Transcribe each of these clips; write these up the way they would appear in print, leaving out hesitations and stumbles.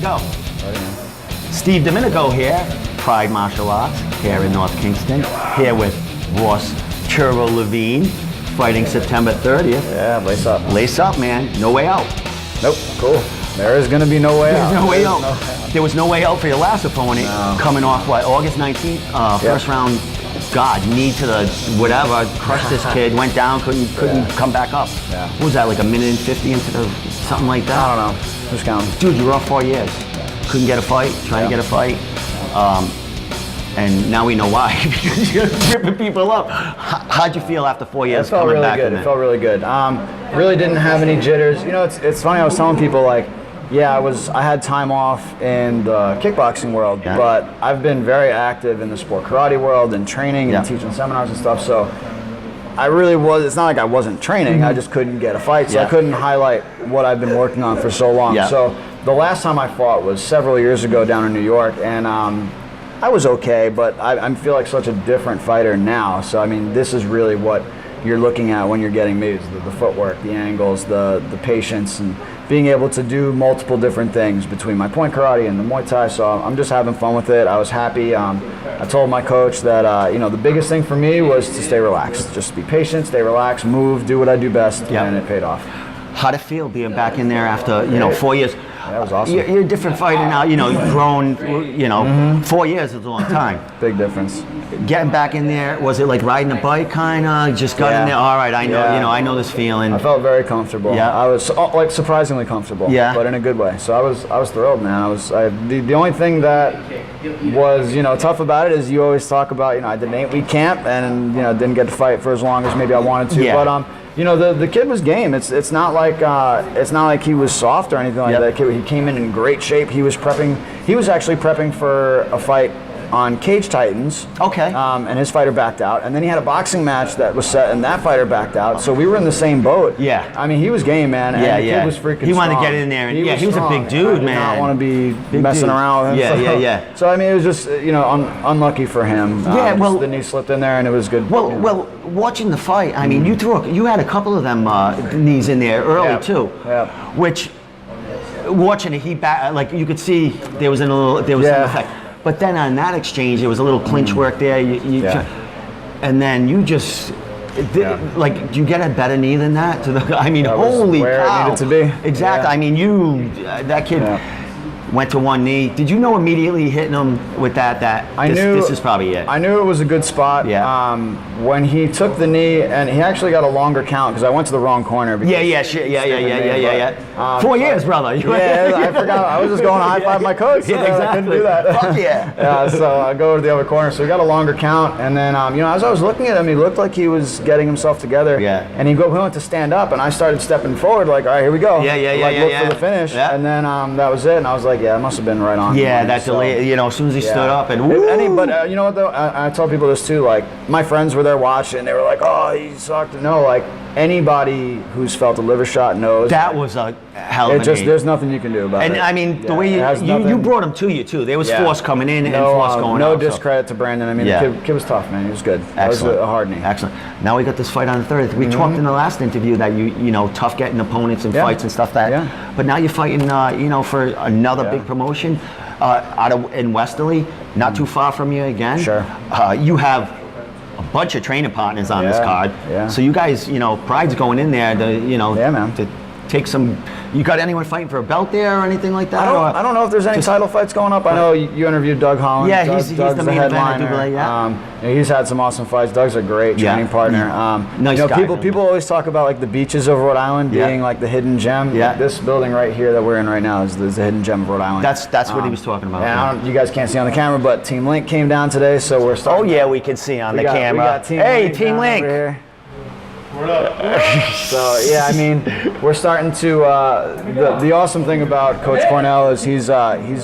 go. Steve Domenico here, Pride Martial Arts, here in North Kingston, here with Ross Churro Levine, fighting September 30th. Yeah, lace up. Lace up, man. No way out. Nope, cool. There is gonna be no way out. There's no way out. There was no way out for your last opponent, coming off, what, August 19th? First round, God, knee to the whatever, crushed this kid, went down, couldn't come back up. Yeah. What was that, like a minute and 50 into the, something like that? I don't know. Who's counting? Dude, you were off 4 years. Couldn't get a fight, trying to get a fight. And now we know why, because you're ripping people up. How'd you feel after 4 years coming back? It felt really good. Really didn't have any jitters. You know, it's funny, I was telling people, like, yeah, I had time off in the kickboxing world, but I've been very active in the sport karate world and training and teaching seminars and stuff, so I really was, it's not like I wasn't training, I just couldn't get a fight, so I couldn't highlight what I've been working on for so long. So the last time I fought was several years ago down in New York, and I was okay, but I feel like such a different fighter now, so I mean, this is really what you're looking at when you're getting me, is the footwork, the angles, the patience, and being able to do multiple different things between my point karate and the Muay Thai, so I'm just having fun with it. I was happy. I told my coach that you know, the biggest thing for me was to stay relaxed, just be patient, stay relaxed, move, do what I do best, and it paid off. How'd it feel being back in there after, you know, 4 years? That was awesome. You're a different fighter now, you know, you've grown, you know, 4 years is a long time. Big difference. Getting back in there, was it like riding a bike kinda? Just got in there, all right, I know, you know, I know this feeling. I felt very comfortable. Yeah. I was like surprisingly comfortable, but in a good way. So I was thrilled, man. The only thing that was, you know, tough about it is you always talk about, you know, I did an 8-week camp and, you know, didn't get to fight for as long as maybe I wanted to, but you know, the kid was game. It's not like he was soft or anything like that. He came in great shape. He was prepping. He was actually prepping for a fight on Cage Titans. Okay. And his fighter backed out, and then he had a boxing match that was set, and that fighter backed out. So we were in the same boat. Yeah. I mean, he was game, man. And the kid was freaking He wanted strong. to get in there, and he was a strong. big dude, I did man. not want to be messing around with him. So I mean, it was just, you know, unlucky for him. Well, the knee slipped in there, and it was good. Well, watching the fight, I mean, you had a couple of them knees in there early too, which watching it, like you could see there was some effect. But then on that exchange, there was a little clinch work there. And then you just, like, do you get a better knee than that? I mean, holy cow. Where it needed to be. Exactly. I mean, that kid went to one knee. Did you know immediately hitting him with that this is probably it? I knew it was a good spot. When he took the knee, and he actually got a longer count because I went to the wrong corner. 4 years, brother. I forgot. I was just going to high five my coach. So I couldn't do that. Fuck yeah. So I go to the other corner. So he got a longer count, and then you know, as I was looking at him, he looked like he was getting himself together. And he went to stand up, and I started stepping forward, like, all right, here we go. Look for the finish, and then that was it. And I was like, yeah, it must have been right on. Yeah, that delay. You know, as soon as he stood up, and but you know what though? I tell people this too. Like, my friends were there watching, and they were like, "Oh, he sucked." No, like, anybody who's felt a liver shot knows that was a hell of a knee. There's nothing you can do about it. And I mean, the way you brought him to you too. There was force coming in and force going out. No discredit to Brandon. I mean, the kid was tough, man. He was good. That was a hard knee. Excellent. Now we got this fight on the 30th. We talked in the last interview that you know, tough getting opponents and fights and stuff but now you're fighting you know, for another big promotion in Westerly, not too far from you again. Sure. You have a bunch of training partners on this card. So you guys, you know, Pride's going in there to, you know, to take some. You got anyone fighting for a belt there or anything like that? I don't know if there's any title fights going up. I know you interviewed Doug Holland. Yeah, he's the main headliner. He's had some awesome fights. Doug's a great training partner. Nice you know, guy, people always talk about, like, the beaches of Rhode Island being like the hidden gem. Like, this building right here that we're in right now is the hidden gem of Rhode Island. That's what he was talking about. You guys can't see on the camera, but Team Link came down today, so we're starting. Oh yeah, we can see on the camera. Team Link. Over here. So yeah, I mean, we're starting to. The awesome thing about Coach Cornell is he's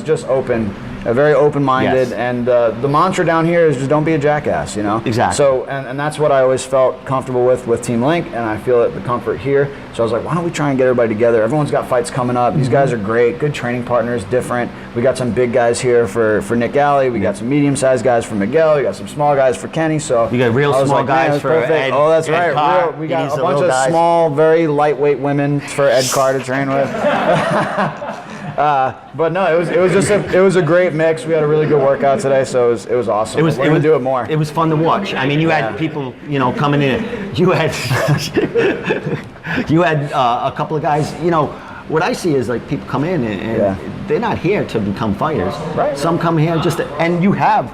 just open, very open-minded, and the mantra down here is just don't be a jackass, you know. Exactly. So and that's what I always felt comfortable with Team Link, and I feel the comfort here. So I was like, why don't we try and get everybody together? Everyone's got fights coming up. These guys are great, good training partners, different. We got some big guys here for Nick Alley. We got some medium-sized guys for Miguel. We got some small guys for Kenny. So you got real small guys for Ed. Oh, that's Ed right. We got a bunch of small, very lightweight women for Ed Carr to train with. But no, it was a great mix. We had a really good workout today, so it was awesome. We're gonna do it more. It was fun to watch. I mean, you had people, you know, coming in. You had a couple of guys. You know, what I see is like people come in and they're not here to become fighters. Right. Some come here and you have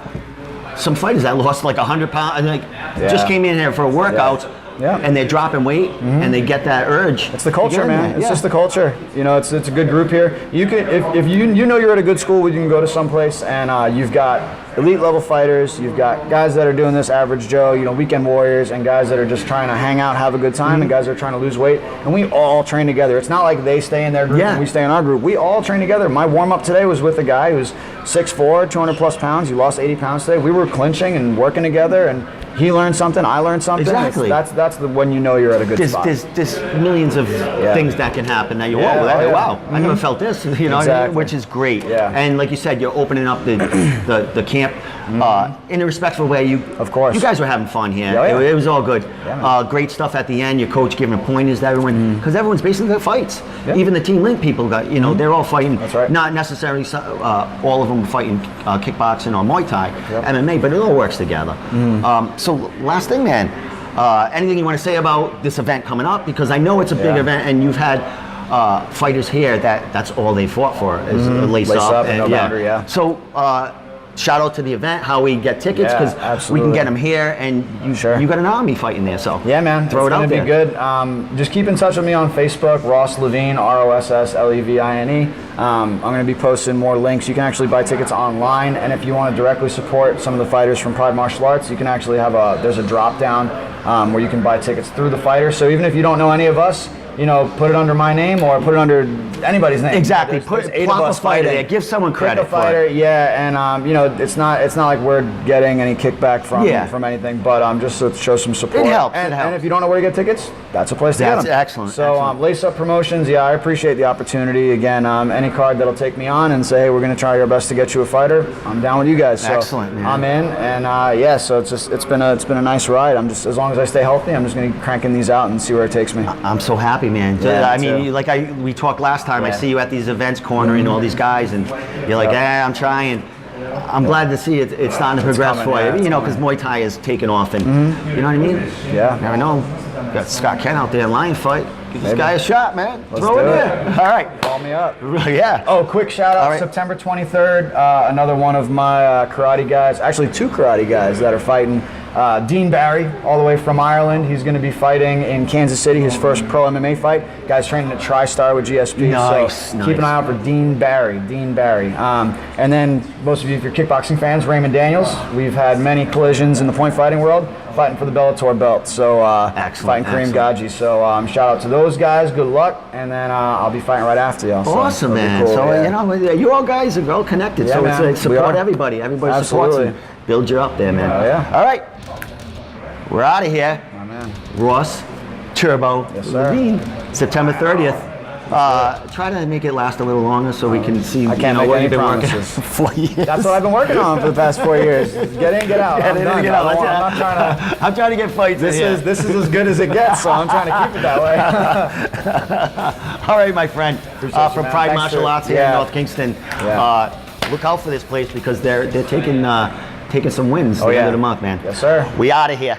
some fighters that lost like 100 pounds and just came in here for a workout. Yeah. And they're dropping weight, and they get that urge. It's the culture, man. It's just the culture. You know, it's a good group here. You could, if you know you're at a good school, you can go to someplace, and you've got elite level fighters. You've got guys that are doing this, average Joe, you know, weekend warriors, and guys that are just trying to hang out, have a good time, and guys that are trying to lose weight. And we all train together. It's not like they stay in their group and we stay in our group. We all train together. My warm up today was with a guy who's 6'4", 200 plus pounds. He lost 80 pounds today. We were clinching and working together, and he learned something, I learned something. Exactly. That's the when you know you're at a good spot. There's millions of things that can happen. Now wow, I never felt this, you know, which is great. Yeah. And like you said, you're opening up the camp in a respectful way. Of course. You guys were having fun here. Yeah. It was all good. Yeah, great stuff at the end. Your coach giving pointers to everyone, because everyone's basically got fights. Yeah. Even the Team Link people got, you know, they're all fighting. That's right. Not necessarily all of them fighting kickboxing or Muay Thai, MMA, but it all works together. So last thing, man, anything you want to say about this event coming up? Because I know it's a big event, and you've had fighters here that's all they fought for is lace up and no boundary, So shout out to the event, how we get tickets, because we can get them here, and you got an army fighting there. So yeah, man, throw it out there. It's gonna be good. Just keep in touch with me on Facebook, Ross Levine, RossLevine. I'm going to be posting more links. You can actually buy tickets online, and if you want to directly support some of the fighters from Pride Martial Arts, you can actually there's a drop down where you can buy tickets through the fighters. So even if you don't know any of us, you know, put it under my name or put it under anybody's name. Exactly. There's 8 of us fighter fighting. there. Give someone credit. Pick a fighter, and you know, it's not like we're getting any kickback from anything, but just to show some support. It helps. And if you don't know where to get tickets, that's a place to get them. That's excellent. So Lace Up Promotions, I appreciate the opportunity. Again, any card that'll take me on and say, hey, we're going to try our best to get you a fighter, I'm down with you guys. So excellent, man. I'm in, and so it's been a nice ride. I'm just, as long as I stay healthy, I'm just going to keep cranking these out and see where it takes me. I'm so happy, man. I mean, we talked last time. I see you at these events cornering all these guys, and you're like, I'm trying. I'm glad to see it's starting to progress for you. You know, because Muay Thai is taking off, and you know what I mean? Yeah. Never know. Got Scott Kent out there in Lion Fight. Give this guy a shot, man. Let's Throw it in. All right. Call me up. Yeah. Oh, quick shout out, September 23rd, another one of my karate guys, actually 2 karate guys that are fighting. Dean Barry, all the way from Ireland. He's going to be fighting in Kansas City, his first pro MMA fight. Guy's training at TriStar with GSP. Nice. Keep an eye out for Dean Barry. And then, most of you, if you're kickboxing fans, Raymond Daniels. We've had many collisions in the point fighting world, fighting for the Bellator belt. So, fighting Kareem Gaji. So, shout out to those guys. Good luck. And then I'll be fighting right after y'all. Awesome, so man. Cool, so, you know, you all guys are all connected. Yeah, so, man. it's support everybody. Everybody supports you. Build you up there, man. All right. We're out of here. Oh, man. Ross, Turbo, Levine, September 30th. Try to make it last a little longer so we can see. I can't make what any you've been promises. working 4 years. That's what I've been working on for the past 4 years. Get in, get out. I'm not trying to. I'm trying to get fights. This is as good as it gets, so I'm trying to keep it that way. All right, my friend. From Pride Martial Arts here in North Kingston. Look out for this place because they're taking some wins at the end of the month, man. Yes, sir. We out of here.